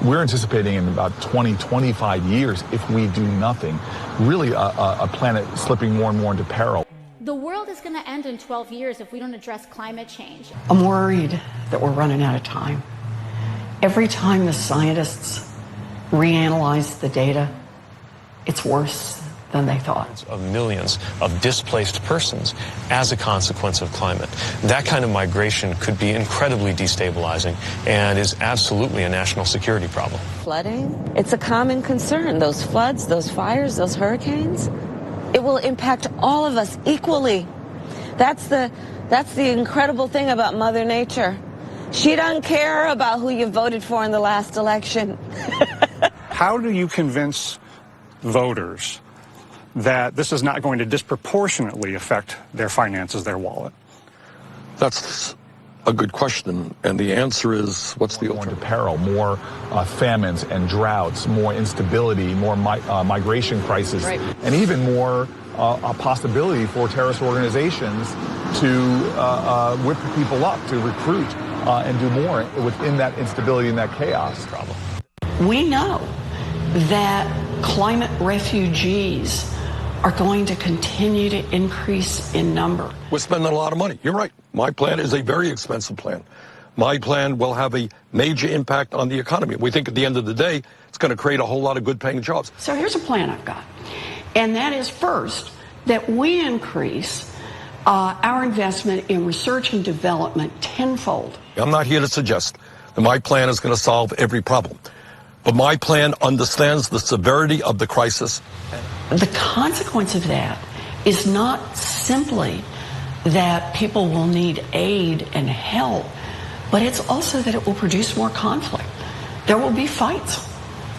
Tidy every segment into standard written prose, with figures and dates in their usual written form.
we're anticipating in about 20, 25 years, if we do nothing, really a planet slipping more and more into peril. The world is going to end in 12 years if we don't address climate change. I'm worried that we're running out of time. Every time the scientists reanalyze the data, it's worse than they thought. Of millions of displaced persons as a consequence of climate. That kind of migration could be incredibly destabilizing and is absolutely a national security problem. Flooding, it's a common concern. Those floods, those fires, those hurricanes, it will impact all of us equally. That's the incredible thing about Mother Nature. She doesn't care about who you voted for in the last election. How do you convince voters that this is not going to disproportionately affect their finances, their wallet? That's a good question, and the answer is, what's the alternative? Peril, more famines and droughts, more instability, more migration crisis, right. And even more a possibility for terrorist organizations to whip people up, to recruit and do more within that instability and that chaos. Problem. We know that climate refugees are going to continue to increase in number. We're spending a lot of money. You're right. My plan is a very expensive plan. My plan will have a major impact on the economy. We think at the end of the day, it's going to create a whole lot of good-paying jobs. So here's a plan I've got. And that is, first, that we increase our investment in research and development tenfold. I'm not here to suggest that my plan is going to solve every problem. But my plan understands the severity of the crisis. The consequence of that is not simply that people will need aid and help, but it's also that it will produce more conflict. There will be fights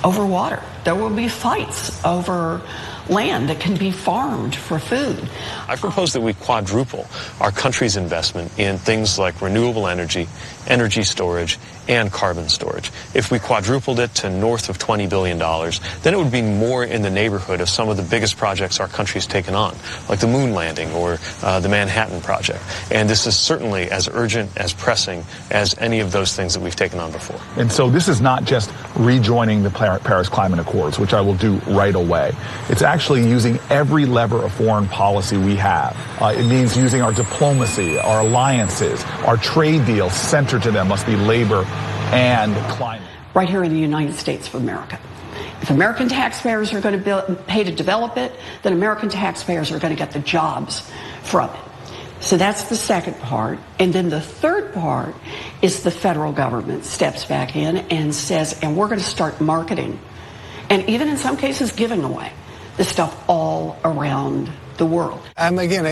over water. There will be fights over land that can be farmed for food. I propose that we quadruple our country's investment in things like renewable energy, energy storage, and carbon storage. If we quadrupled it to north of $20 billion, then it would be more in the neighborhood of some of the biggest projects our country's taken on, like the moon landing or the Manhattan Project. And this is certainly as urgent, as pressing as any of those things that we've taken on before. And so this is not just rejoining the Paris Climate Accords, which I will do right away. It's actually using every lever of foreign policy we have. It means using our diplomacy, our alliances, our trade deals. Centered to them must be labor and climate. Right here in the United States of America. If American taxpayers are going to pay to develop it, then American taxpayers are going to get the jobs from it. So that's the second part. And then the third part is the federal government steps back in and says, and we're going to start marketing, and even in some cases giving away this stuff all around the world. I'm again